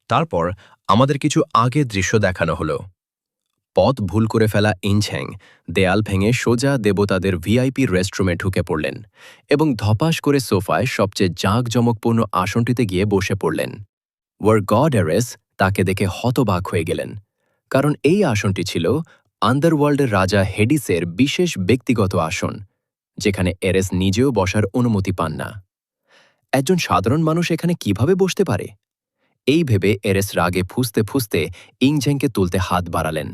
তারপর আমাদের কিছু আগের দৃশ্য দেখানো হলো। পথ ভুল করে ফেলা ইনঝ্যাং দেয়াল ভেঙে সোজা দেবতাদের ভিআইপি রেস্টরুমে ঢুকে পড়লেন এবং ধপাস করে সোফায় সবচেয়ে জাঁকজমকপূর্ণ আসনটিতে গিয়ে বসে পড়লেন। ওয়ার গড এরেস তাকে দেখে হতবাক হয়ে গেলেন, কারণ এই আসনটি ছিল আন্ডারওয়ার্ল্ডের রাজা হেডিসের বিশেষ ব্যক্তিগত আসন, যেখানে এরেস নিজেও বসার অনুমতি পান না। একজন সাধারণ মানুষ এখানে কিভাবে বসতে পারে? এই ভেবে এরেস রাগে ফুঁসতে ফুঁসতে ইংঝেংকে তুলতে হাত বাড়ালেন।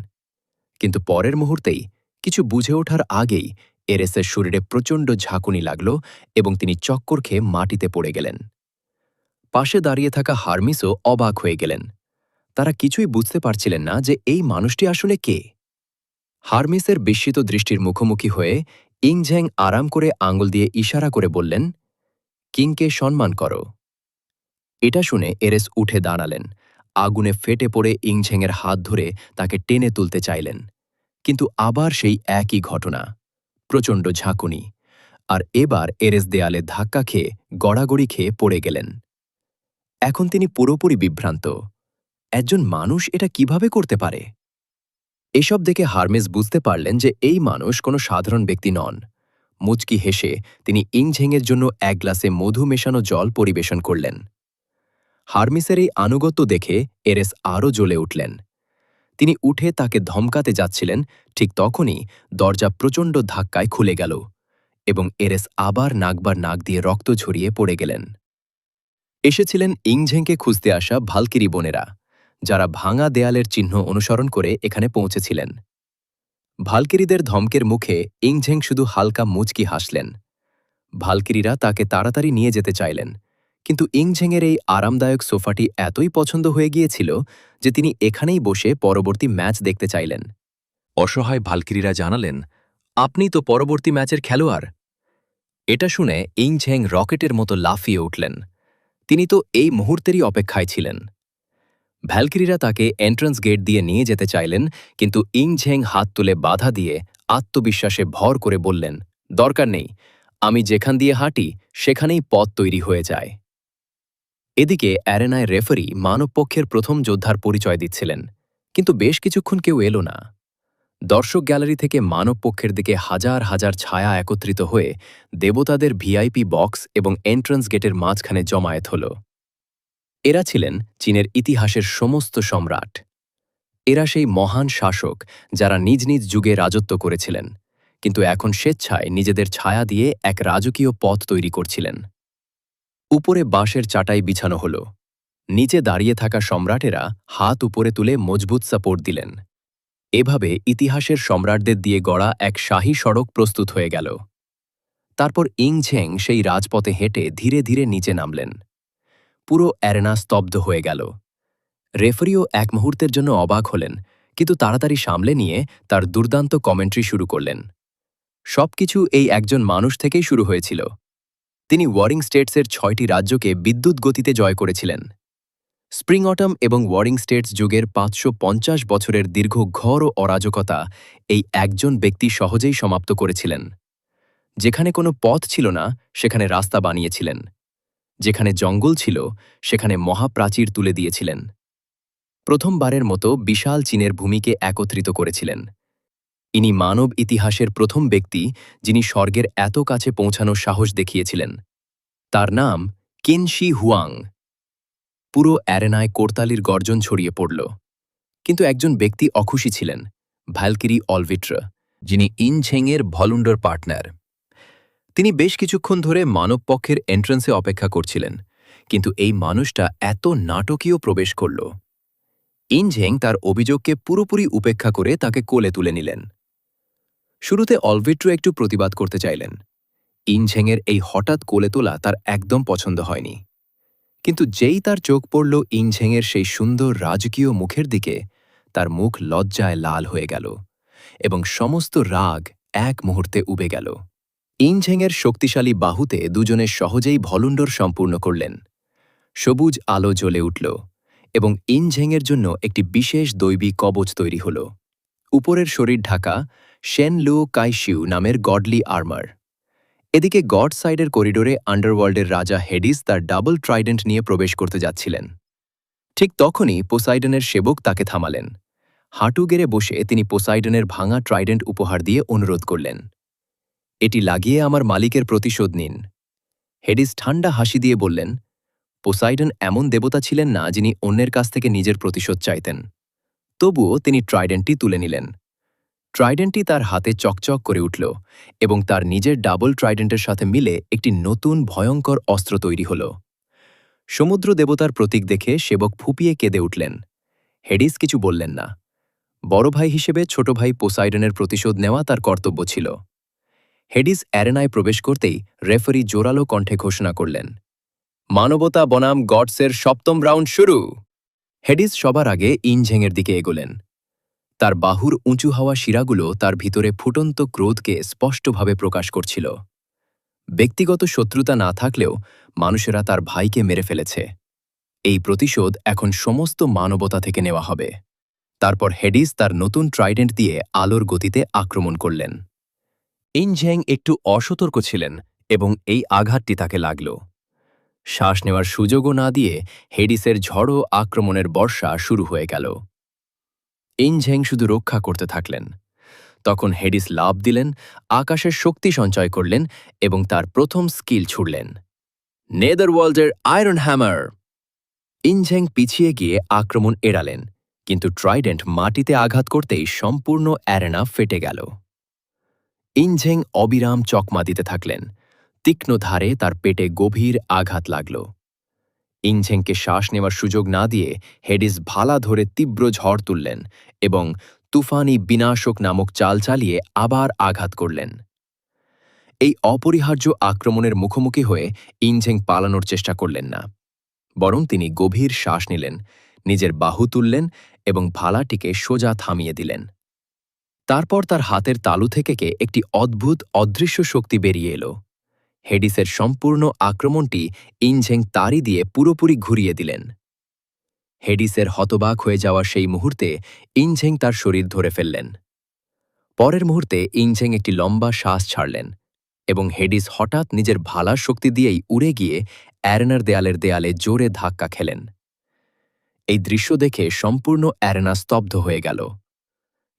কিন্তু পরের মুহূর্তেই, কিছু বুঝে ওঠার আগেই, এরেসের শরীরে প্রচণ্ড ঝাঁকুনি লাগল এবং তিনি চক্কর খেয়ে মাটিতে পড়ে গেলেন। পাশে দাঁড়িয়ে থাকা হার্মিসও অবাক হয়ে গেলেন। তারা কিছুই বুঝতে পারছিলেন না যে এই মানুষটি আসলে কে। হার্মিসের বিস্মিত দৃষ্টির মুখোমুখি হয়ে ইংঝেং আরাম করে আঙুল দিয়ে ইশারা করে বললেন, কিংকে সম্মান করো। এটা শুনে এরেস উঠে দাঁড়ালেন, আগুনে ফেটে পড়ে ইংঝেংয়ের হাত ধরে তাকে টেনে তুলতে চাইলেন। কিন্তু আবার সেই একই ঘটনা, প্রচণ্ড ঝাঁকুনি, আর এবার এরেস দেয়ালে ধাক্কা খেয়ে গড়াগড়ি খেয়ে পড়ে গেলেন। এখন তিনি পুরোপুরি বিভ্রান্ত। একজন মানুষ এটা কিভাবে করতে পারে? এসব দেখে হার্মেস বুঝতে পারলেন যে এই মানুষ কোনো সাধারণ ব্যক্তি নন। মুচকি হেসে তিনি ইংঝেংয়ের জন্য এক গ্লাসে মধু মেশানো জল পরিবেশন করলেন। হার্মিসের এই আনুগত্য দেখে এরেস আরও জ্বলে উঠলেন। তিনি উঠে তাকে ধমকাতে যাচ্ছিলেন, ঠিক তখনই দরজা প্রচণ্ড ধাক্কায় খুলে গেল এবং এরেস আবার নাক দিয়ে রক্ত ঝরিয়ে পড়ে গেলেন। এসেছিলেন ইংঝেংকে খুঁজতে আসা ভালকিরি বোনেরা, যারা ভাঙা দেয়ালের চিহ্ন অনুসরণ করে এখানে পৌঁছেছিলেন। ভালকিরিদের ধমকের মুখে ইংঝেং শুধু হালকা মুচকি হাসলেন। ভালকিরিরা তাকে তাড়াতাড়ি নিয়ে যেতে চাইলেন, কিন্তু ইংঝেংয়ের এই আরামদায়ক সোফাটি এতই পছন্দ হয়ে গিয়েছিল যে তিনি এখানেই বসে পরবর্তী ম্যাচ দেখতে চাইলেন। অসহায় ভালকিরিরা জানালেন, আপনি তো পরবর্তী ম্যাচের খেলোয়াড়। এটা শুনে ইংঝেং রকেটের মতো লাফিয়ে উঠলেন। তিনি তো এই মুহূর্তেরই অপেক্ষায় ছিলেন। ভ্যালকিরিরা তাকে এন্ট্রান্স গেট দিয়ে নিয়ে যেতে চাইলেন, কিন্তু ইংঝেং হাত তুলে বাধা দিয়ে আত্মবিশ্বাসে ভর করে বললেন, দরকার নেই, আমি যেখান দিয়ে হাঁটি সেখানেই পথ তৈরি হয়ে যায়। এদিকে অ্যারেনায় রেফারি মানবপক্ষের প্রথম যোদ্ধার পরিচয় দিচ্ছিলেন, কিন্তু বেশ কিছুক্ষণ কেউ এলো না। দর্শক গ্যালারি থেকে মানবপক্ষের দিকে হাজার হাজার ছায়া একত্রিত হয়ে দেবতাদের ভিআইপি বক্স এবং এন্ট্রান্স গেটের মাঝখানে জমায়েত হল। এরা ছিলেন চীনের ইতিহাসের সমস্ত সম্রাট। এরা সেই মহান শাসক যারা নিজ নিজ যুগে রাজত্ব করেছিলেন, কিন্তু এখন স্বেচ্ছায় নিজেদের ছায়া দিয়ে এক রাজকীয় পথ তৈরি করছিলেন। উপরে বাঁশের চাটাই বিছানো হল। নিচে দাঁড়িয়ে থাকা সম্রাটেরা হাত উপরে তুলে মজবুত সাপোর্ট দিলেন। এভাবে ইতিহাসের সম্রাটদের দিয়ে গড়া এক শাহী সড়ক প্রস্তুত হয়ে গেল। তারপর ইংঝেং সেই রাজপথে হেঁটে ধীরে ধীরে নিচে নামলেন। পুরো অ্যারেনা স্তব্ধ হয়ে গেল। রেফারিও এক মুহূর্তের জন্য অবাক হলেন, কিন্তু তাড়াতাড়ি সামলে নিয়ে তার দুর্দান্ত কমেন্ট্রি শুরু করলেন। সবকিছু এই একজন মানুষ থেকেই শুরু হয়েছিল। তিনি ওয়ারিং স্টেটসের 6টি রাজ্যকে বিদ্যুৎ গতিতে জয় করেছিলেন। স্প্রিং অটম এবং ওয়ারিং স্টেটস যুগের 550 বছরের দীর্ঘ ঘোর ও অরাজকতা এই একজন ব্যক্তি সহজেই সমাপ্ত করেছিলেন। যেখানে কোনো পথ ছিল না সেখানে রাস্তা বানিয়েছিলেন। যেখানে জঙ্গল ছিল সেখানে মহাপ্রাচীর তুলে দিয়েছিলেন। প্রথমবারের মতো বিশাল চীনের ভূমিকে একত্রিত করেছিলেন। ইনি মানব ইতিহাসের প্রথম ব্যক্তি যিনি স্বর্গের এত কাছে পৌঁছানোর সাহস দেখিয়েছিলেন। তার নাম কিন শি হুয়াং। পুরো অ্যারেনায় করতালির গর্জন ছড়িয়ে পড়ল। কিন্তু একজন ব্যক্তি অখুশি ছিলেন, ভ্যালকিরি অলভিট্র, যিনি ইনঝেংয়ের ভলুন্ডার পার্টনার। তিনি বেশ কিছুক্ষণ ধরে মানবপক্ষের এন্ট্রান্সে অপেক্ষা করছিলেন, কিন্তু এই মানুষটা এত নাটকীয় প্রবেশ করল। ইনঝেং তার অভিযোগকে পুরোপুরি উপেক্ষা করে তাকে কোলে তুলে নিলেন। শুরুতে অলভিট্র একটু প্রতিবাদ করতে চাইলেন। ইনঝেংয়ের এই হঠাৎ কোলে তোলা তার একদম পছন্দ হয়নি। কিন্তু যেই তার চোখ পড়ল ইনঝেংয়ের সেই সুন্দর রাজকীয় মুখের দিকে, তার মুখ লজ্জায় লাল হয়ে গেল এবং সমস্ত রাগ এক মুহূর্তে উবে গেল। ইনঝেংয়ের শক্তিশালী বাহুতে দুজনে সহজেই ভলুন্ডর সম্পূর্ণ করলেন। সবুজ আলো জ্বলে উঠল এবং ইনঝেংয়ের জন্য একটি বিশেষ দৈবী কবচ তৈরি হল। উপরের শরীর ঢাকা শেন লু কাইশিউ নামের গডলি আর্মার। এদিকে গড সাইডের করিডোরে আন্ডারওয়ার্ল্ডের রাজা হেডিস তার ডাবল ট্রাইডেন্ট নিয়ে প্রবেশ করতে যাচ্ছিলেন। ঠিক তখনই পোসাইডনের সেবক তাকে থামালেন। হাঁটু গেড়ে বসে তিনি পোসাইডনের ভাঙা ট্রাইডেন্ট উপহার দিয়ে অনুরোধ করলেন, এটি লাগিয়ে আমার মালিকের প্রতিশোধ নিন। হেডিস ঠান্ডা হাসি দিয়ে বললেন, পোসাইডন এমন দেবতা ছিলেন না যিনি অন্যের কাছ থেকে নিজের প্রতিশোধ চাইতেন। তবুও তিনি ট্রাইডেন্টটি তুলে নিলেন। ট্রাইডেন্টটি তার হাতে চকচক করে উঠল এবং তার নিজের ডাবল ট্রাইডেন্টের সাথে মিলে একটি নতুন ভয়ঙ্কর অস্ত্র তৈরি হল। সমুদ্র দেবতার প্রতীক দেখে সেবক ফুপিয়ে কেঁদে উঠলেন। হেডিস কিছু বললেন না। বড় ভাই হিসেবে ছোট ভাই পোসাইডনের প্রতিশোধ নেওয়া তার কর্তব্য ছিল। হেডিস অ্যারেনায় প্রবেশ করতেই রেফারি জোরালো কণ্ঠে ঘোষণা করলেন, মানবতা বনাম গডসের ৭ম রাউন্ড শুরু। হেডিস সবার আগে ইনঝেংয়ের দিকে এগোলেন। তার বাহুর উঁচু হওয়া শিরাগুলো তার ভিতরে ফুটন্ত ক্রোধকে স্পষ্টভাবে প্রকাশ করছিল। ব্যক্তিগত শত্রুতা না থাকলেও মানুষেরা তার ভাইকে মেরে ফেলেছে। এই প্রতিশোধ এখন সমস্ত মানবতা থেকে নেওয়া হবে। তারপর হেডিস তার নতুন ট্রাইডেন্ট দিয়ে আলোর গতিতে আক্রমণ করলেন। ইনঝেং একটু অসতর্ক ছিলেন এবং এই আঘাতটি তাকে লাগল। শ্বাস নেওয়ার সুযোগও না দিয়ে হেডিসের ঝড়ো আক্রমণের বর্ষা শুরু হয়ে গেল। ইনঝেং শুধু রক্ষা করতে থাকলেন। তখন হেডিস লাফ দিলেন, আকাশের শক্তি সঞ্চয় করলেন এবং তার প্রথম স্কিল ছুড়লেন, নেদারওয়ার্ল্ডের আয়রন হ্যামার। ইনঝেং পিছিয়ে গিয়ে আক্রমণ এড়ালেন, কিন্তু ট্রাইডেন্ট মাটিতে আঘাত করতেই সম্পূর্ণ অ্যারেনা ফেটে গেল। ইনঝেং অবিরাম চকমা দিতে থাকলেন। তীক্ষ্ণ ধারে তার পেটে গভীর আঘাত লাগল। ইনঝেংকে শ্বাস নেওয়ার সুযোগ না দিয়ে হেডিস ভালা ধরে তীব্র ঝড় তুললেন এবং তুফানি বিনাশক নামক চাল চালিয়ে আবার আঘাত করলেন। এই অপরিহার্য আক্রমণের মুখোমুখি হয়ে ইনঝেং পালানোর চেষ্টা করলেন না, বরং তিনি গভীর শ্বাস নিলেন, নিজের বাহু তুললেন এবং ভালাটিকে সোজা থামিয়ে দিলেন। তারপর তার হাতের তালু থেকে একটি অদ্ভুত অদৃশ্য শক্তি বেরিয়ে এলো। হেডিসের সম্পূর্ণ আক্রমণটি ইনঝেং তারই দিয়ে পুরোপুরি ঘুরিয়ে দিলেন। হেডিসের হতবাক হয়ে যাওয়া সেই মুহূর্তে ইনঝেং তার শরীর ধরে ফেললেন। পরের মুহূর্তে ইনঝেং একটি লম্বা শ্বাস ছাড়লেন এবং হেডিস হঠাৎ নিজের ভালার শক্তি দিয়েই উড়ে গিয়ে অ্যারেনার দেয়ালে জোরে ধাক্কা খেলেন। এই দৃশ্য দেখে সম্পূর্ণ অ্যারেনা স্তব্ধ হয়ে গেল।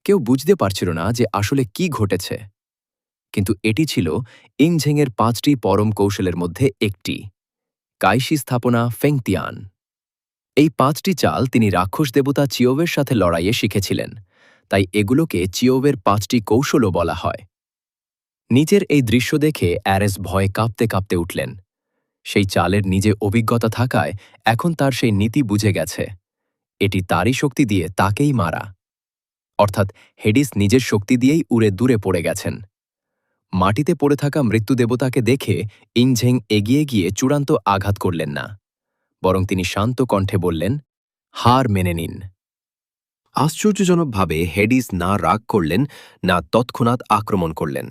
কেউ বুঝতে পারছিল না যে আসলে কি ঘটেছে। কিন্তু এটি ছিল ইনঝেংয়ের ৫টি পরম কৌশলের মধ্যে একটি, কাইশি স্থাপনা ফেংতিয়ান। এই ৫টি চাল তিনি রাক্ষস দেবতা চিওভের সাথে লড়াইয়ে শিখেছিলেন, তাই এগুলোকে চিওভের ৫টি কৌশলও বলা হয়। নিচের এই দৃশ্য দেখে অ্যারেস ভয়ে কাঁপতে কাঁপতে উঠলেন। সেই চালের নিজে অভিজ্ঞতা থাকায় এখন তার সেই নীতি বুঝে গেছে, এটি তারই শক্তি দিয়ে তাকেই মারা। অর্থাৎ হেডিস নিজের শক্তি দিয়েই উড়ে দূরে পড়ে গেছেন। মাটিতে পড়ে থাকা মৃত্যু দেবতাকে দেখে ইনঝেং এগিয়ে গিয়ে চূড়ান্ত আঘাত করলেন না, বরং তিনি শান্ত কণ্ঠে বললেন, হার মেনে নিন। আশ্চর্যজনকভাবে হেডিস না রাগ করলেন না তৎক্ষণাৎ আক্রমণ করলেন।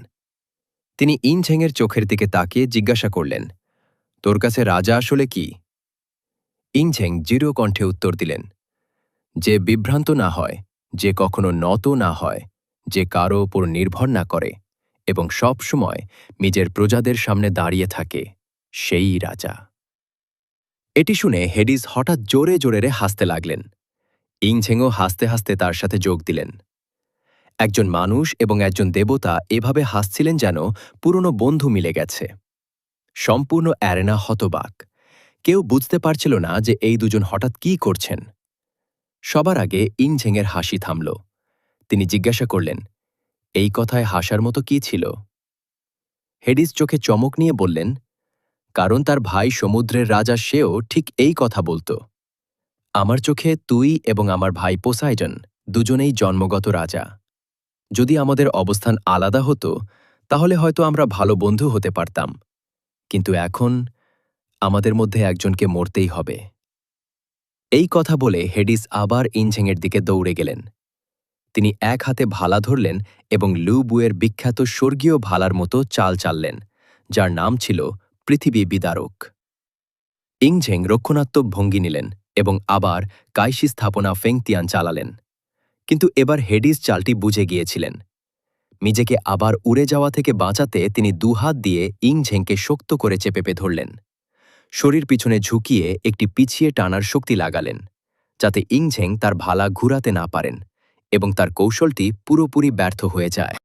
তিনি ইনঝেংয়ের চোখের দিকে তাকিয়ে জিজ্ঞাসা করলেন, তোর কাছে রাজা আসলে কি? ইনঝেং দৃঢ় কণ্ঠে উত্তর দিলেন, যে বিভ্রান্ত না হয়, যে কখনো নত না হয়, যে কারো ওপর নির্ভর না করে এবং সব সময় নিজের প্রজাদের সামনে দাঁড়িয়ে থাকে, সেই রাজা। এটি শুনে হেডিস হঠাৎ জোরে জোরে হাসতে লাগলেন। ইনঝেংও হাসতে হাসতে তার সাথে যোগ দিলেন। একজন মানুষ এবং একজন দেবতা এভাবে হাসছিলেন যেন পুরনো বন্ধু মিলে গেছে। সম্পূর্ণ অ্যারেনা হতবাক। কেউ বুঝতে পারছিল না যে এই দুজন হঠাৎ কি করছেন। সবার আগে ইনঝেংয়ের হাসি থামল। তিনি জিজ্ঞাসা করলেন, এই কথায় হাসার মতো কি ছিল? হেডিস চোখে চমক নিয়ে বললেন, কারণ তার ভাই সমুদ্রের রাজা সেও ঠিক এই কথা বলত। আমার চোখে তুই এবং আমার ভাই পোসাইডন দুজনেই জন্মগত রাজা। যদি আমাদের অবস্থান আলাদা হতো তাহলে হয়তো আমরা ভালো বন্ধু হতে পারতাম, কিন্তু এখন আমাদের মধ্যে একজনকে মরতেই হবে। এই কথা বলে হেডিস আবার ইনঝেংয়ের দিকে দৌড়ে গেলেন। তিনি এক হাতে ভালা ধরলেন এবং লু বুয়ের বিখ্যাত স্বর্গীয় ভালার মতো চাল চাললেন, যার নাম ছিল পৃথিবী বিদারক। ইনঝেং রক্ষণাত্মক ভঙ্গি নিলেন এবং আবার কাইশি স্থাপনা ফেংতিয়ান চালালেন। কিন্তু এবার হেডিস চালটি বুঝে গিয়েছিলেন। নিজেকে আবার উড়ে যাওয়া থেকে বাঁচাতে তিনি দুহাত দিয়ে ইনঝেংকে শক্ত করে চেপে ধরলেন। শরীর পিছনে ঝুঁকিয়ে একটি পিছিয়ে টানার শক্তি লাগালেন। যাতে ইংঝেং তার ভালা ঘুরাতে না পারেন এবং তার কৌশলটি পুরোপুরি ব্যর্থ হয়ে যায়।